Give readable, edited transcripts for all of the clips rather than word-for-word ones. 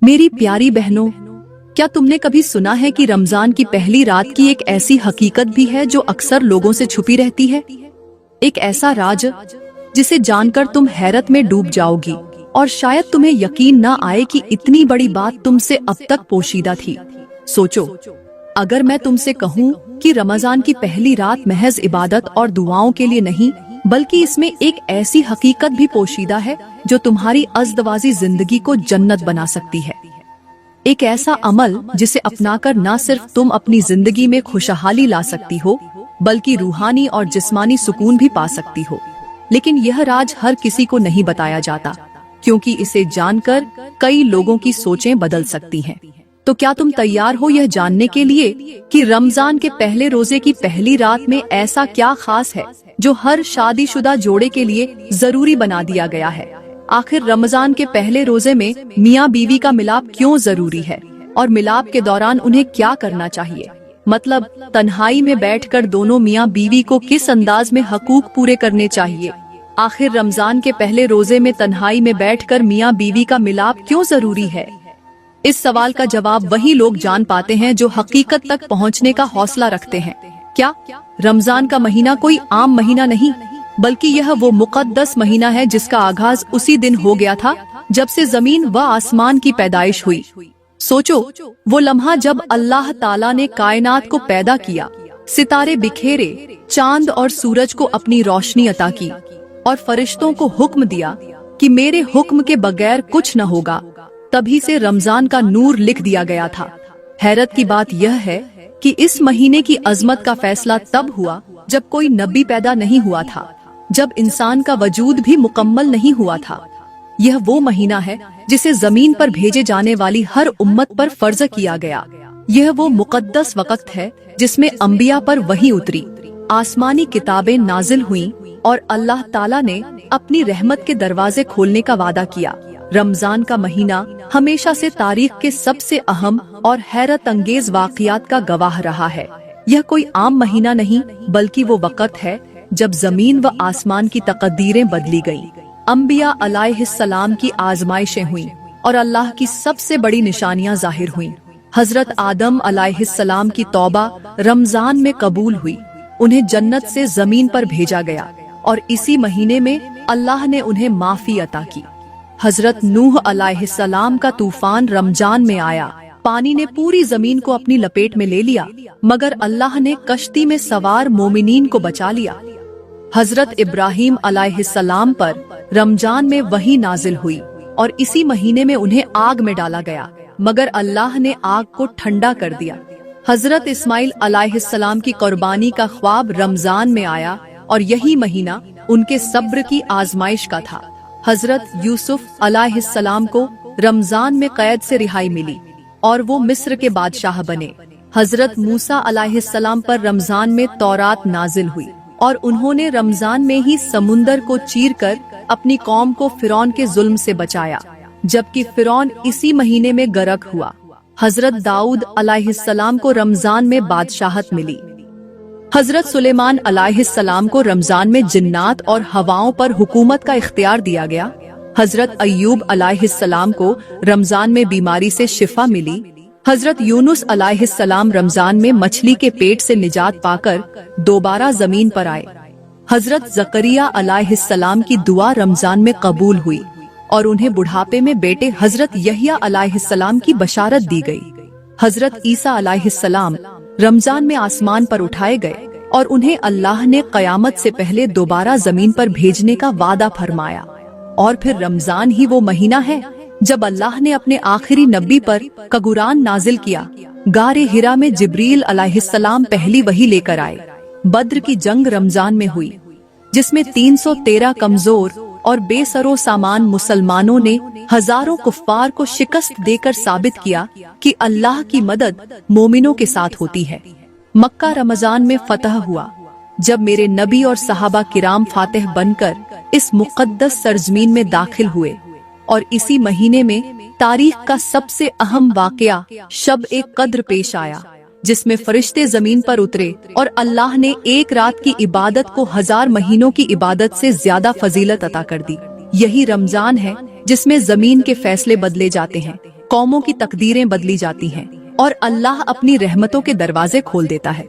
मेरी प्यारी बहनों, क्या तुमने कभी सुना है कि रमजान की पहली रात की एक ऐसी हकीकत भी है जो अक्सर लोगों से छुपी रहती है? एक ऐसा राज जिसे जानकर तुम हैरत में डूब जाओगी और शायद तुम्हें यकीन न आए कि इतनी बड़ी बात तुमसे अब तक पोशीदा थी। सोचो, अगर मैं तुमसे कहूँ कि रमजान की पहली रात महज इबादत और दुआओं के लिए नहीं, बल्कि इसमें एक ऐसी हकीकत भी पोशीदा है जो तुम्हारी अज़दवाजी जिंदगी को जन्नत बना सकती है। एक ऐसा अमल जिसे अपनाकर न सिर्फ तुम अपनी जिंदगी में खुशहाली ला सकती हो, बल्कि रूहानी और जिस्मानी सुकून भी पा सकती हो। लेकिन यह राज हर किसी को नहीं बताया जाता, क्योंकि इसे जानकर कई लोगों की सोचें बदल सकती हैं। तो क्या तुम तैयार हो यह जानने के लिए कि रमजान के पहले रोजे की पहली रात में ऐसा क्या खास है जो हर शादीशुदा जोड़े के लिए जरूरी बना दिया गया है? आखिर रमजान के पहले रोजे में मियाँ बीवी का मिलाप क्यों जरूरी है और मिलाप के दौरान उन्हें क्या करना चाहिए? मतलब तन्हाई में बैठकर दोनों मियाँ बीवी को किस अंदाज में हकूक पूरे करने चाहिए? आखिर रमजान के पहले रोजे में तन्हाई में बैठकर मियाँ बीवी का मिलाप क्यों जरूरी है? इस सवाल का जवाब वही लोग जान पाते हैं जो हकीकत तक पहुंचने का हौसला रखते हैं। क्या रमजान का महीना कोई आम महीना नहीं, बल्कि यह वो मुक़द्दस महीना है जिसका आगाज उसी दिन हो गया था जब से जमीन व आसमान की पैदाइश हुई। सोचो, वो लम्हा जब अल्लाह ताला ने कायनात को पैदा किया, सितारे बिखेरे, चांद और सूरज को अपनी रोशनी अता की और फरिश्तों को हुक्म दिया कि मेरे हुक्म के बगैर कुछ न होगा। तभी से रमजान का नूर लिख दिया गया था। हैरत की बात यह है कि इस महीने की अजमत का फैसला तब हुआ जब कोई नबी पैदा नहीं हुआ था, जब इंसान का वजूद भी मुकम्मल नहीं हुआ था। यह वो महीना है जिसे जमीन पर भेजे जाने वाली हर उम्मत पर फर्ज किया गया। यह वो मुकद्दस वक्त है जिसमें अंबिया पर वही उतरी, आसमानी किताबें नाजिल हुईं और अल्लाह ताला ने अपनी रहमत के दरवाजे खोलने का वादा किया। रमजान का महीना हमेशा से तारीख के सबसे अहम और हैरत अंगेज वाक़ियात का गवाह रहा है। यह कोई आम महीना नहीं, बल्कि वो वक़्त है जब जमीन व आसमान की तकदीरें बदली गईं। अंबिया अलैहिस्सलाम की आजमाइशें हुईं और अल्लाह की सबसे बड़ी निशानियां जाहिर हुईं। हजरत आदम अलैहिस्सलाम की तौबा रमजान में कबूल हुई। उन्हें जन्नत से जमीन पर भेजा गया और इसी महीने में अल्लाह ने उन्हें माफी अता की। हजरत नूह अलैहिस्सलाम का तूफान रमजान में आया। पानी ने पूरी जमीन को अपनी लपेट में ले लिया, मगर अल्लाह ने कश्ती में सवार मोमिनीन को बचा लिया। हजरत इब्राहीम अलैहिस्सलाम पर रमजान में वही नाजिल हुई और इसी महीने में उन्हें आग में डाला गया, मगर अल्लाह ने आग को ठंडा कर दिया। हजरत इस्माइल अलैहिस्सलाम की कुर्बानी का ख्वाब रमजान में आया और यही महीना उनके सब्र की आजमाइश का था। हजरत यूसुफ अलैहिस्सलाम को रमजान में कैद से रिहाई मिली और वो मिस्र के बादशाह बने। हजरत मूसा अलैहिस्सलाम पर रमजान में तौरात नाजिल हुई और उन्होंने रमजान में ही समुंदर को चीरकर अपनी कौम को फिरौन के जुल्म से बचाया, जबकि फिरौन इसी महीने में गरक हुआ। हजरत दाऊद अलैहिस्सलाम को रमजान में बादशाहत मिली। हजरत सुलेमान अलैहिस्सलाम को रमजान में जिन्नात और हवाओं पर हुकूमत का इख्तियार दिया गया। हजरत अय्यूब अलैहिस्सलाम को रमजान में बीमारी से शिफा मिली। हजरत यूनुस अलैहिस्सलाम रमजान में मछली के पेट से निजात पाकर दोबारा जमीन पर आए। हजरत जकरिया अलैहिस्सलाम की दुआ रमजान में कबूल हुई और उन्हें बुढ़ापे में बेटे हजरत यहया अलैहिस्सलाम की बशारत दी गई। हजरत ईसा अलैहिस्सलाम रमजान में आसमान पर उठाए गए और उन्हें अल्लाह ने कयामत से पहले दोबारा जमीन पर भेजने का वादा फरमाया। और फिर रमजान ही वो महीना है जब अल्लाह ने अपने आखिरी नबी पर कुरान नाजिल किया। गारे हिरा में जिब्रील अलैहिस्सलाम पहली वही लेकर आए। बद्र की जंग रमजान में हुई, जिसमें 313 कमजोर और बेसरो सामान मुसलमानों ने हजारों कुफ्फार को शिकस्त देकर साबित किया कि अल्लाह की मदद मोमिनों के साथ होती है। मक्का रमजान में फतह हुआ, जब मेरे नबी और सहाबा किराम फातिह बनकर इस मुक़द्दस सरजमीन में दाखिल हुए। और इसी महीने में तारीख का सबसे अहम वाक़या शब ए कद्र पेश आया, जिसमें फरिश्ते जमीन पर उतरे और अल्लाह ने एक रात की इबादत को 1000 महीनों की इबादत से ज्यादा फजीलत अता कर दी। यही रमजान है जिसमें जमीन के फैसले बदले जाते हैं। कौमों की तकदीरें बदली जाती हैं और अल्लाह अपनी रहमतों के दरवाजे खोल देता है।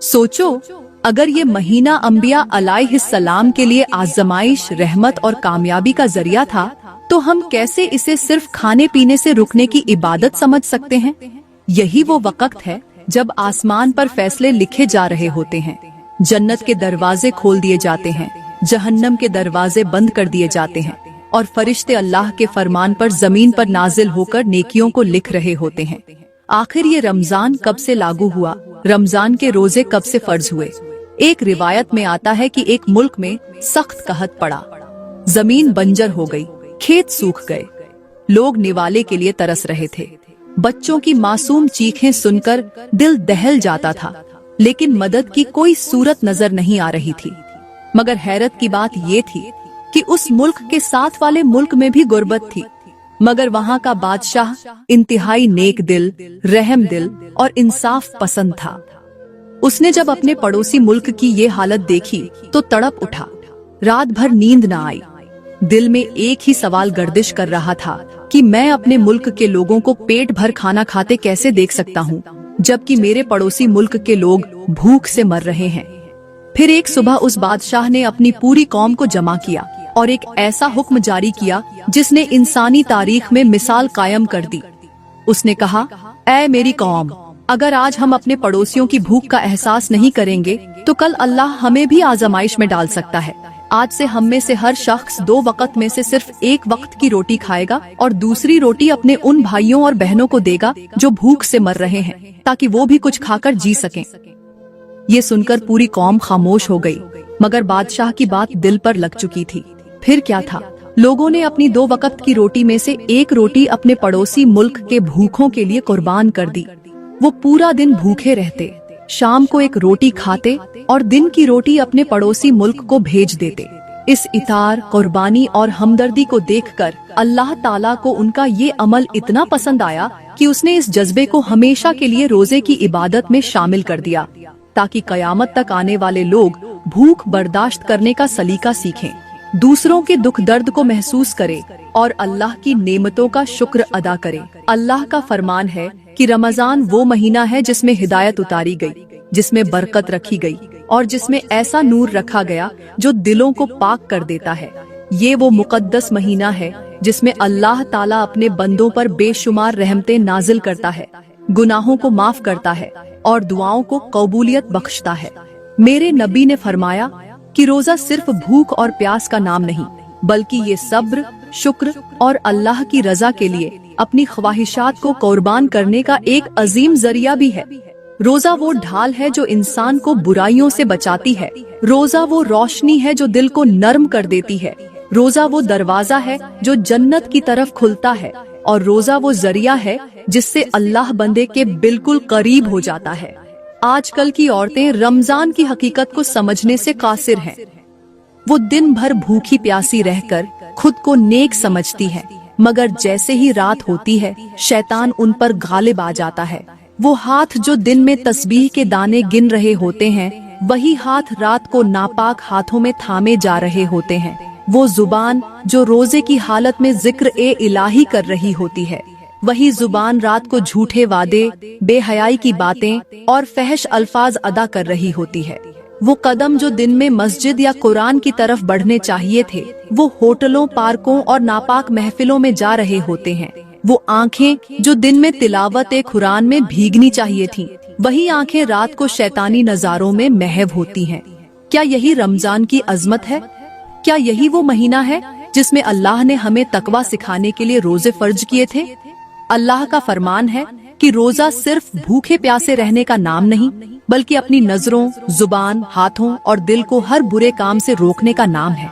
सोचो, अगर ये महीना अंबिया अलैहिस्सलाम के लिए आजमाइश, रहमत और कामयाबी का जरिया था, तो हम कैसे इसे सिर्फ खाने पीने से रुकने की इबादत समझ सकते हैं? यही वो वक्त है जब आसमान पर फैसले लिखे जा रहे होते हैं, जन्नत के दरवाजे खोल दिए जाते हैं, जहन्नम के दरवाजे बंद कर दिए जाते हैं और फरिश्ते अल्लाह के फरमान पर जमीन पर नाजिल होकर नेकियों को लिख रहे होते हैं। आखिर ये रमजान कब से लागू हुआ? रमजान के रोजे कब से फर्ज हुए? एक रिवायत में आता है कि एक मुल्क में सख्त कहत पड़ा, जमीन बंजर हो गई, खेत सूख गए, लोग निवाले के लिए तरस रहे थे। बच्चों की मासूम चीखें सुनकर दिल दहल जाता था, लेकिन मदद की कोई सूरत नजर नहीं आ रही थी। मगर हैरत की बात ये थी कि उस मुल्क के साथ वाले मुल्क में भी गुर्बत थी, मगर वहाँ का बादशाह इंतहाई नेक दिल, रहम दिल और इंसाफ पसंद था। उसने जब अपने पड़ोसी मुल्क की ये हालत देखी तो तड़प उठा। रात भर नींद न आई। दिल में एक ही सवाल गर्दिश कर रहा था कि मैं अपने मुल्क के लोगों को पेट भर खाना खाते कैसे देख सकता हूँ, जबकि मेरे पड़ोसी मुल्क के लोग भूख से मर रहे हैं। फिर एक सुबह उस बादशाह ने अपनी पूरी कौम को जमा किया और एक ऐसा हुक्म जारी किया जिसने इंसानी तारीख में मिसाल कायम कर दी। उसने कहा, ऐ मेरी कौम, अगर आज हम अपने पड़ोसियों की भूख का एहसास नहीं करेंगे तो कल अल्लाह हमें भी आजमाइश में डाल सकता है। आज से हम में से हर शख्स 2 वक्त में से सिर्फ 1 वक्त की रोटी खाएगा और दूसरी रोटी अपने उन भाइयों और बहनों को देगा जो भूख से मर रहे हैं, ताकि वो भी कुछ खाकर जी सकें। ये सुनकर पूरी कौम खामोश हो गई, मगर बादशाह की बात दिल पर लग चुकी थी। फिर क्या था, लोगों ने अपनी 2 वक्त की रोटी में से 1 रोटी अपने पड़ोसी मुल्क के भूखों के लिए कुर्बान कर दी। वो पूरा दिन भूखे रहते, शाम को 1 रोटी खाते और दिन की रोटी अपने पड़ोसी मुल्क को भेज देते। इस इतार, कुर्बानी और हमदर्दी को देखकर अल्लाह ताला को उनका ये अमल इतना पसंद आया कि उसने इस जज्बे को हमेशा के लिए रोजे की इबादत में शामिल कर दिया, ताकि कयामत तक आने वाले लोग भूख बर्दाश्त करने का सलीका सीखें, दूसरों के दुख दर्द को महसूस करें और अल्लाह की नेमतों का शुक्र अदा करें। अल्लाह का फरमान है कि रमजान वो महीना है जिसमें हिदायत उतारी गई, जिसमें बरकत रखी गई और जिसमें ऐसा नूर रखा गया जो दिलों को पाक कर देता है। ये वो मुकद्दस महीना है जिसमें अल्लाह ताला अपने बंदों पर बेशुमार रहमतें नाजिल करता है, गुनाहों को माफ करता है और दुआओं को कबूलियत बख्शता है। मेरे नबी ने फरमाया कि रोजा सिर्फ भूख और प्यास का नाम नहीं, बल्कि ये सब्र, शुक्र और अल्लाह की रजा के लिए अपनी ख्वाहिशात को कुर्बान करने का एक अजीम जरिया भी है। रोजा वो ढाल है जो इंसान को बुराइयों से बचाती है। रोजा वो रोशनी है जो दिल को नर्म कर देती है। रोजा वो दरवाजा है जो जन्नत की तरफ खुलता है और रोजा वो जरिया है जिससे अल्लाह बंदे के बिल्कुल करीब हो जाता है। आजकल की औरतें रमजान की हकीकत को समझने से कासिर हैं। वो दिन भर भूखी प्यासी रहकर खुद को नेक समझती है, मगर जैसे ही रात होती है शैतान उन पर गालिब आ जाता है। वो हाथ जो दिन में तस्बीह के दाने गिन रहे होते हैं, वही हाथ रात को नापाक हाथों में थामे जा रहे होते हैं। वो जुबान जो रोजे की हालत में जिक्र ए इलाही कर रही होती है, वही जुबान रात को झूठे वादे, बेहयाई की बातें और फहश अल्फाज अदा कर रही होती है। वो कदम जो दिन में मस्जिद या कुरान की तरफ बढ़ने चाहिए थे, वो होटलों, पार्कों और नापाक महफिलों में जा रहे होते हैं। वो आंखें जो दिन में तिलावत ए कुरान में भीगनी चाहिए थीं, वही आंखें रात को शैतानी नजारों में महव होती हैं। क्या यही रमजान की अजमत है? क्या यही वो महीना है जिसमें अल्लाह ने हमें तकवा सिखाने के लिए रोजे फर्ज किए थे? अल्लाह का फरमान है कि रोजा सिर्फ भूखे प्यासे रहने का नाम नहीं, बल्कि अपनी नजरों, जुबान, हाथों और दिल को हर बुरे काम से रोकने का नाम है।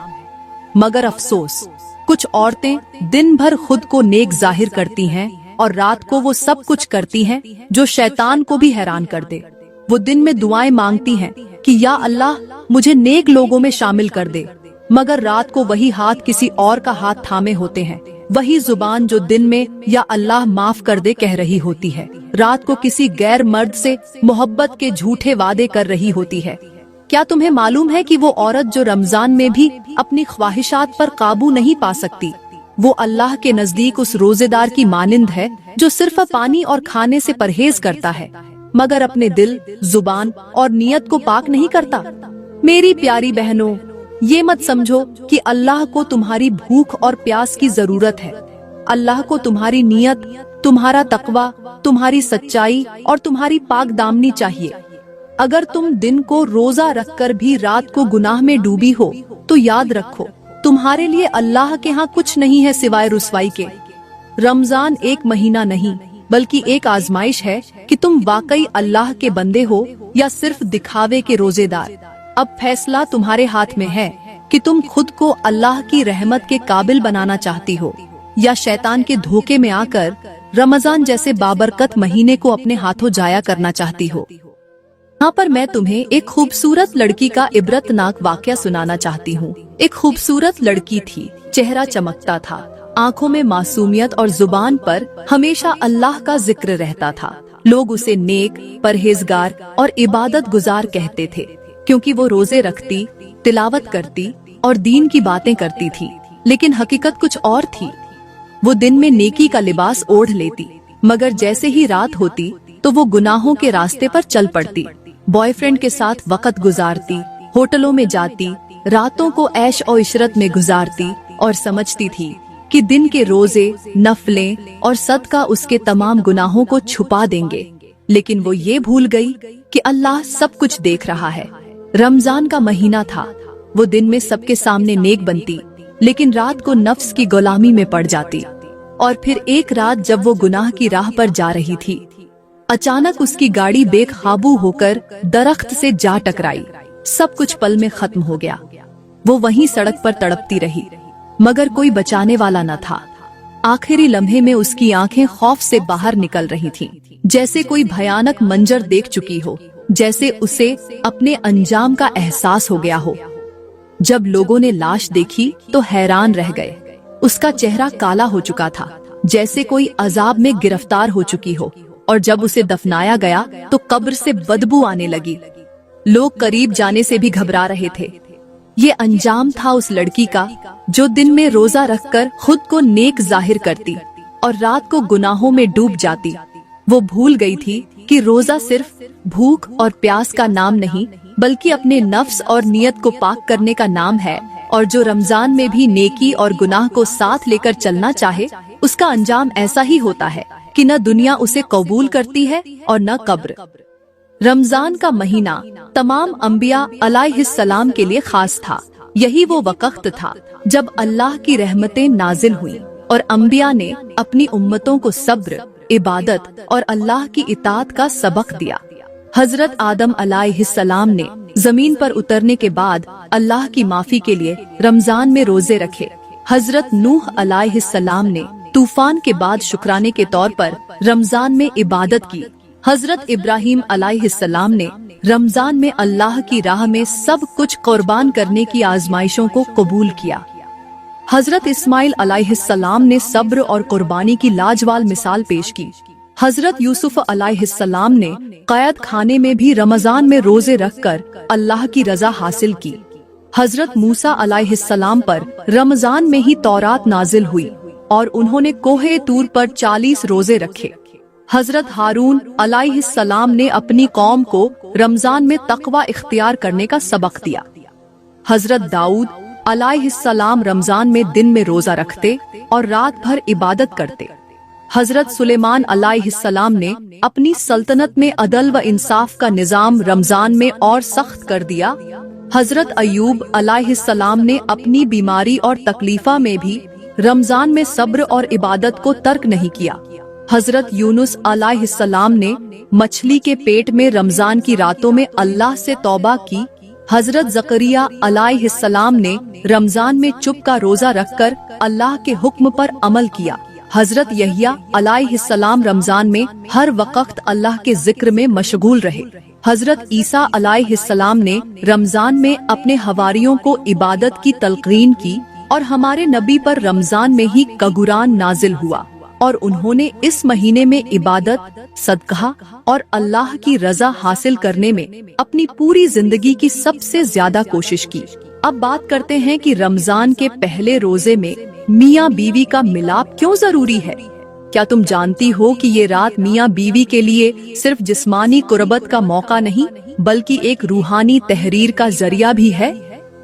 मगर अफसोस, कुछ औरतें दिन भर खुद को नेक जाहिर करती हैं और रात को वो सब कुछ करती हैं जो शैतान को भी हैरान कर दे। वो दिन में दुआएं मांगती हैं कि या अल्लाह मुझे नेक लोगों में शामिल कर दे, मगर रात को वही हाथ किसी और का हाथ थामे होते हैं। वही जुबान जो दिन में या अल्लाह माफ कर दे कह रही होती है, रात को किसी गैर मर्द से मोहब्बत के झूठे वादे कर रही होती है। क्या तुम्हें मालूम है कि वो औरत जो रमजान में भी अपनी ख्वाहिशात पर काबू नहीं पा सकती, वो अल्लाह के नजदीक उस रोजेदार की मानिंद है जो सिर्फ पानी और खाने से परहेज करता है, मगर अपने दिल, जुबान और नियत को पाक नहीं करता। मेरी प्यारी बहनों, ये मत समझो कि अल्लाह को तुम्हारी भूख और प्यास की जरूरत है। अल्लाह को तुम्हारी नियत, तुम्हारा तकवा, तुम्हारी सच्चाई और तुम्हारी पाक दामनी चाहिए। अगर तुम दिन को रोजा रखकर भी रात को गुनाह में डूबी हो तो याद रखो, तुम्हारे लिए अल्लाह के यहाँ कुछ नहीं है सिवाय रुसवाई के। रमजान एक महीना नहीं बल्कि एक आजमाइश है कि तुम वाकई अल्लाह के बंदे हो या सिर्फ दिखावे के रोजेदार। अब फैसला तुम्हारे हाथ में है कि तुम खुद को अल्लाह की रहमत के काबिल बनाना चाहती हो या शैतान के धोखे में आकर रमजान जैसे बाबरकत महीने को अपने हाथों जाया करना चाहती हो। यहाँ पर मैं तुम्हें एक खूबसूरत लड़की का इबरतनाक वाकया सुनाना चाहती हूँ। एक खूबसूरत लड़की थी, चेहरा चमकता था, आंखों में मासूमियत और जुबान पर हमेशा अल्लाह का जिक्र रहता था। लोग उसे नेक, परहेजगार और इबादत गुजार कहते थे, क्योंकि वो रोजे रखती, तिलावत करती और दीन की बातें करती थी। लेकिन हकीकत कुछ और थी। वो दिन में नेकी का लिबास ओढ़ लेती, मगर जैसे ही रात होती तो वो गुनाहों के रास्ते पर चल पड़ती। बॉयफ्रेंड के साथ वक्त गुजारती, होटलों में जाती, रातों को ऐश और इशरत में गुजारती और समझती थी कि दिन के रोजे, नफलें और सदका उसके तमाम गुनाहों को छुपा देंगे। लेकिन वो ये भूल गई कि अल्लाह सब कुछ देख रहा है। रमजान का महीना था। वो दिन में सबके सामने नेक बनती, लेकिन रात को नफ्स की गुलामी में पड़ जाती। और फिर एक रात जब वो गुनाह की राह पर जा रही थी, अचानक उसकी गाड़ी बेकाबू होकर दरख्त से जा टकराई। सब कुछ पल में खत्म हो गया। वो वहीं सड़क पर तड़पती रही, मगर कोई बचाने वाला न था। आखिरी लम्हे में उसकी आंखें खौफ से बाहर निकल रही थीं, जैसे कोई भयानक मंजर देख चुकी हो, जैसे उसे अपने अंजाम का एहसास हो गया हो। जब लोगों ने लाश देखी तो हैरान रह गए। उसका चेहरा काला हो चुका था, जैसे कोई अजाब में गिरफ्तार हो चुकी हो। और जब उसे दफनाया गया तो कब्र से बदबू आने लगी। लोग करीब जाने से भी घबरा रहे थे। ये अंजाम था उस लड़की का जो दिन में रोजा रखकर खुद को नेक जाहिर करती और रात को गुनाहों में डूब जाती। वो भूल गई थी कि रोजा सिर्फ भूख और प्यास का नाम नहीं, बल्कि अपने नफ्स और नियत को पाक करने का नाम है। और जो रमजान में भी नेकी और गुनाह को साथ लेकर चलना चाहे, उसका अंजाम ऐसा ही होता है कि न दुनिया उसे कबूल करती है और न कब्र। रमजान का महीना तमाम अंबिया अलैहिस्सलाम के लिए खास था। यही वो वक्त था जब अल्लाह की रहमतें नाजिल हुई और अंबिया ने अपनी उम्मतों को सब्र, इबादत और अल्लाह की इताअत का सबक दिया। हजरत आदम अलैहिस्सलाम ने जमीन पर उतरने के बाद अल्लाह की माफी के लिए रमजान में रोजे रखे। हजरत नूह अलैहिस्सलाम ने तूफान के बाद शुक्राने के तौर पर रमजान में इबादत की। हजरत इब्राहिम अलैहिस्सलाम ने रमजान में अल्लाह की राह में सब कुछ कुर्बान करने की आजमाइशों को कबूल किया। हजरत इस्माइल अलैहिस्सलाम ने सब्र और कुर्बानी की लाजवाब मिसाल पेश की। हजरत यूसुफ अलैहिस्सलाम ने कैद खाने में भी रमजान में रोजे रखकर अल्लाह की रजा हासिल की। हजरत मूसा अलैहिस्सलाम पर रमजान में ही तौरात नाजिल हुई और उन्होंने कोहे तूर पर 40 रोजे रखे। हजरत हारून अलैहिस्सलाम ने अपनी कौम को रमजान में तकवा इख्तियार करने का सबक दिया। हजरत दाऊद अलैहिस्सलाम रमजान में दिन में रोजा रखते और रात भर इबादत करते। हजरत सुलेमान अलैहिस्सलाम ने अपनी सल्तनत में अदल व इंसाफ का निजाम रमजान में और सख्त कर दिया। हजरत अयूब अलैहिस्सलाम ने अपनी बीमारी और तकलीफा में भी रमजान में सब्र और इबादत को तर्क नहीं किया। हजरत यूनुस अलैहिस्सलाम ने मछली के पेट में रमजान की रातों में अल्लाह से तौबा की। हजरत जकरिया अलैहिस्सलाम ने रमजान में चुप का रोजा रखकर अल्लाह के हुक्म पर अमल किया। हजरत यहिया अलैहिस्सलाम रमजान में हर वक्त अल्लाह के जिक्र में मशगूल रहे। हजरत ईसा अलैहिस्सलाम ने रमजान में अपने हवारियों को इबादत की तलकीन की और हमारे नबी पर रमजान में ही कुरान नाजिल हुआ और उन्होंने इस महीने में इबादत, सदका और अल्लाह की रजा हासिल करने में अपनी पूरी जिंदगी की सबसे ज्यादा कोशिश की। अब बात करते हैं कि रमजान के पहले रोजे में मियाँ बीवी का मिलाप क्यों जरूरी है। क्या तुम जानती हो कि ये रात मियाँ बीवी के लिए सिर्फ जिस्मानी कुर्बत का मौका नहीं बल्कि एक रूहानी तहरीर का जरिया भी है।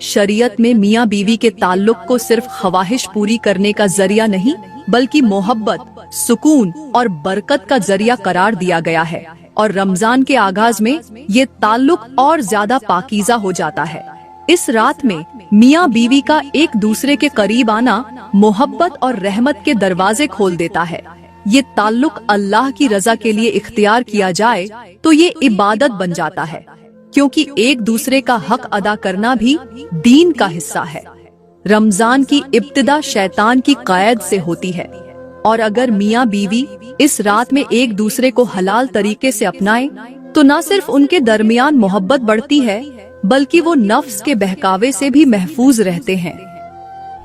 शरीयत में मियाँ बीवी के ताल्लुक को सिर्फ ख्वाहिश पूरी करने का जरिया नहीं बल्कि मोहब्बत, सुकून और बरकत का जरिया करार दिया गया है और रमजान के आगाज में ये ताल्लुक और ज्यादा पाकीज़ा हो जाता है। इस रात में मियाँ बीवी का एक दूसरे के करीब आना मोहब्बत और रहमत के दरवाजे खोल देता है। ये ताल्लुक अल्लाह की रजा के लिए इख्तियार किया जाए तो ये इबादत बन जाता है, क्योंकि एक दूसरे का हक अदा करना भी दीन का हिस्सा है। रमजान की इब्तिदा शैतान की क़ैद से होती है और अगर मियाँ बीवी इस रात में एक दूसरे को हलाल तरीके से अपनाए तो न सिर्फ उनके दरमियान मोहब्बत बढ़ती है बल्कि वो नफ्स के बहकावे से भी महफूज रहते हैं।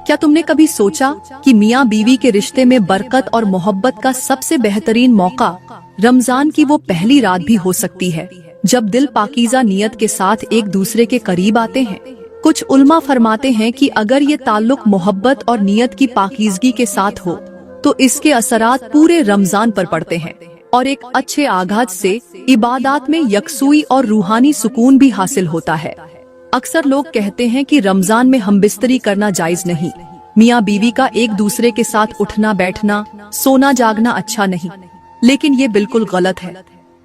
क्या तुमने कभी सोचा कि मियाँ बीवी के रिश्ते में बरकत और मोहब्बत का सबसे बेहतरीन मौका रमजान की वो पहली रात भी हो सकती है जब दिल पाकीज़ा नियत के साथ एक दूसरे के करीब आते हैं। कुछ उल्मा फरमाते हैं कि अगर ये ताल्लुक मोहब्बत और नियत की पाकीज़गी के साथ हो तो इसके असरात पूरे रमजान पर पड़ते हैं और एक अच्छे आगाज से इबादत में यकसुई और रूहानी सुकून भी हासिल होता है। अक्सर लोग कहते हैं कि रमजान में हम बिस्तरी करना जायज नहीं, मियाँ बीवी का एक दूसरे के साथ उठना बैठना सोना जागना अच्छा नहीं, लेकिन ये बिल्कुल गलत है।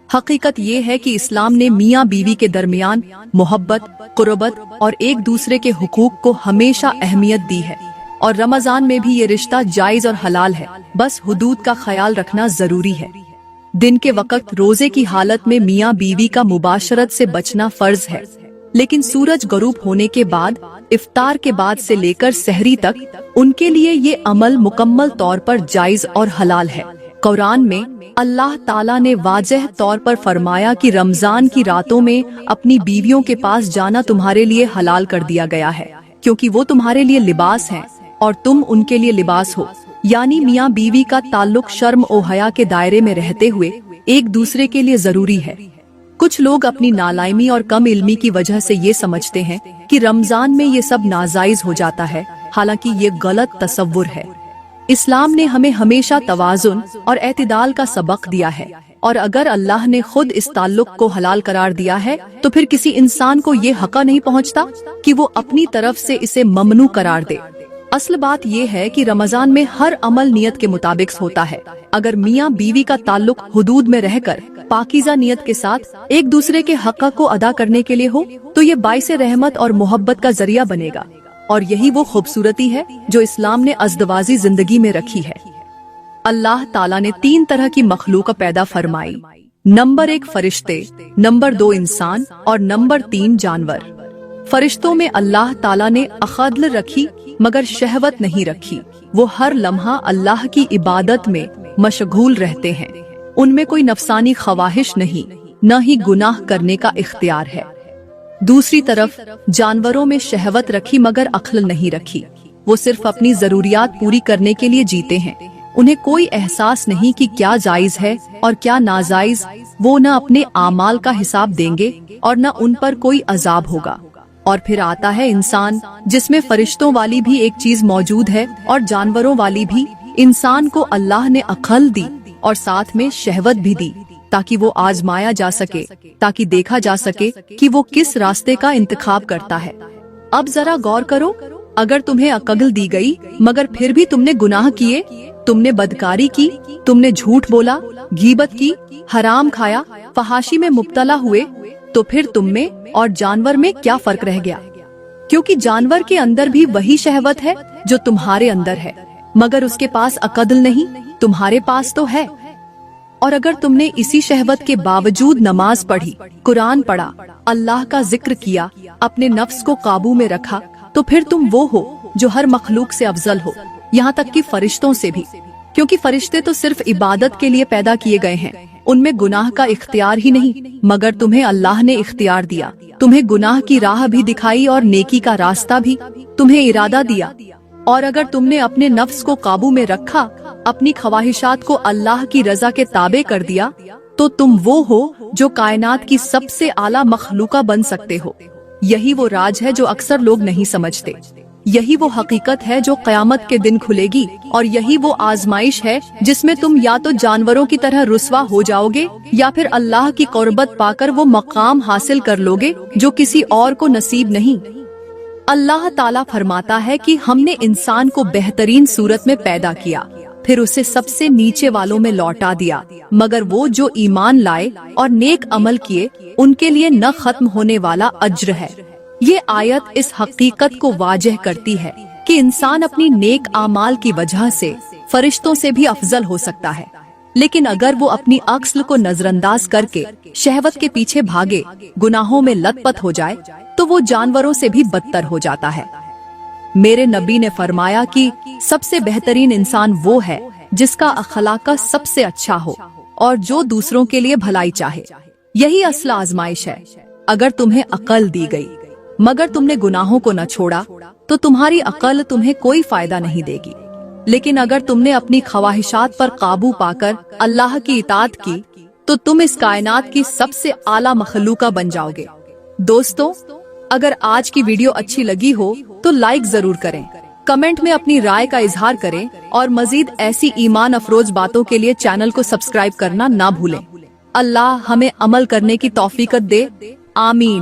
हकीकत ये है कि इस्लाम ने मियाँ बीवी के दरमियान मोहब्बत, कुर्बत और एक दूसरे के हुकूक को हमेशा अहमियत दी है और रमजान में भी ये रिश्ता जायज और हलाल है, बस हुदूद का ख्याल रखना जरूरी है। दिन के वक्त रोजे की हालत में मियाँ बीवी का मुबाशरत से बचना फर्ज है, लेकिन सूरज गरूब होने के बाद इफ्तार के बाद से लेकर सहरी तक उनके लिए ये अमल मुकम्मल तौर पर जायज और हलाल है। कुरान में अल्लाह ताला ने वाज़ेह तौर पर फरमाया कि रमजान की रातों में अपनी बीवियों के पास जाना तुम्हारे लिए हलाल कर दिया गया है, क्योंकि वो तुम्हारे लिए लिबास हैं और तुम उनके लिए लिबास हो। यानी मियाँ बीवी का ताल्लुक शर्म ओ हया के दायरे में रहते हुए एक दूसरे के लिए जरूरी है। कुछ लोग अपनी नालायमी और कम इल्मी की वजह से ये समझते हैं कि रमजान में ये सब नाजायज हो जाता है, हालांकि ये गलत तसव्वुर है। इस्लाम ने हमें हमेशा तवाज़ुन और एतदाल का सबक दिया है और अगर अल्लाह ने खुद इस ताल्लुक को हलाल करार दिया है तो फिर किसी इंसान को ये हक़ नहीं पहुँचता कि वो अपनी तरफ से इसे ममनू करार दे। असल बात ये है कि रमजान में हर अमल नियत के मुताबिक होता है। अगर मियाँ बीवी का ताल्लुक हुदूद में रहकर पाकीज़ा नियत के साथ एक दूसरे के हक़ को अदा करने के लिए हो तो ये बाइसे रहमत और मोहब्बत का जरिया बनेगा और यही वो खूबसूरती है जो इस्लाम ने अज़दवाजी जिंदगी में रखी है। अल्लाह ताला ने 3 तरह की मखलूक पैदा फरमाई। नंबर 1 फरिश्ते, नंबर 2 इंसान और नंबर 3 जानवर। फरिश्तों में अल्लाह ताला ने अक़द्ल रखी मगर शहवत नहीं रखी। वो हर लम्हा अल्लाह की इबादत में मशगूल रहते हैं। उनमें कोई नफसानी ख्वाहिश नहीं, न ही गुनाह करने का इख्तियार है। दूसरी तरफ जानवरों में शहवत रखी मगर अक्ल नहीं रखी। वो सिर्फ अपनी जरूरियात पूरी करने के लिए जीते हैं। उन्हें कोई एहसास नहीं कि क्या जायज है और क्या नाजायज। वो न अपने आमाल का हिसाब देंगे और न उन पर कोई अजाब होगा। और फिर आता है इंसान, जिसमें फरिश्तों वाली भी एक चीज मौजूद है और जानवरों वाली भी। इंसान को अल्लाह ने अक्ल दी और साथ में शहवत भी दी ताकि वो आजमाया जा सके, ताकि देखा जा सके कि वो किस रास्ते का इंतखाब करता है। अब जरा गौर करो, अगर तुम्हें अक्ल दी गई मगर फिर भी तुमने गुनाह किए, तुमने बदकारी की, तुमने झूठ बोला, गीबत की, हराम खाया, फहाशी में मुब्तला हुए, तो फिर तुम में और जानवर में क्या फर्क रह गया? क्योंकि जानवर के अंदर भी वही शहवत है जो तुम्हारे अंदर है, मगर उसके पास अक्ल नहीं, तुम्हारे पास तो है। और अगर तुमने इसी शहवत के बावजूद नमाज पढ़ी, कुरान पढ़ा, अल्लाह का जिक्र किया, अपने नफ्स को काबू में रखा, तो फिर तुम वो हो जो हर मखलूक से अफजल हो, यहाँ तक कि फरिश्तों से भी। क्योंकि फरिश्ते तो सिर्फ इबादत के लिए पैदा किए गए हैं, उनमें गुनाह का इख्तियार ही नहीं, मगर तुम्हें अल्लाह ने इख्तियार दिया। तुम्हें गुनाह की राह भी दिखाई और नेकी का रास्ता भी, तुम्हें इरादा दिया। और अगर तुमने अपने नफ्स को काबू में रखा, अपनी ख्वाहिशात को अल्लाह की रजा के ताबे कर दिया, तो तुम वो हो जो कायनात की सबसे आला मखलूका बन सकते हो। यही वो राज है जो अक्सर लोग नहीं समझते। यही वो हकीकत है जो क़यामत के दिन खुलेगी, और यही वो आजमाइश है जिसमें तुम या तो जानवरों की तरह रुस्वा हो जाओगे या फिर अल्लाह की क़ुर्बत पाकर वो मकाम हासिल कर लोगे जो किसी और को नसीब नहीं। अल्लाह ताला फरमाता है कि हमने इंसान को बेहतरीन सूरत में पैदा किया, फिर उसे सबसे नीचे वालों में लौटा दिया, मगर वो जो ईमान लाए और नेक अमल किए उनके लिए न खत्म होने वाला अज्र है। ये आयत इस हकीकत को वाजह करती है कि इंसान अपनी नेक आमाल की वजह से फरिश्तों से भी अफजल हो सकता है, लेकिन अगर वो अपनी अक्ल को नजरअंदाज करके शहवत के पीछे भागे, गुनाहों में लतपत हो जाए, तो वो जानवरों से भी बदतर हो जाता है। मेरे नबी ने फरमाया कि सबसे बेहतरीन इंसान वो है जिसका अखलाक सबसे अच्छा हो और जो दूसरों के लिए भलाई चाहे। यही असल आजमाइश है। अगर तुम्हें अकल दी गई मगर तुमने गुनाहों को न छोड़ा, तो तुम्हारी अकल तुम्हें कोई फायदा नहीं देगी। लेकिन अगर तुमने अपनी ख्वाहिशात पर काबू पाकर अल्लाह की इताअत की, तो तुम इस कायनात की सबसे आला मखलूका बन जाओगे। दोस्तों, अगर आज की वीडियो अच्छी लगी हो तो लाइक जरूर करें, कमेंट में अपनी राय का इजहार करें और मजीद ऐसी ईमान अफरोज बातों के लिए चैनल को सब्सक्राइब करना ना भूलें। अल्लाह हमें अमल करने की तौफीक दे। आमीन।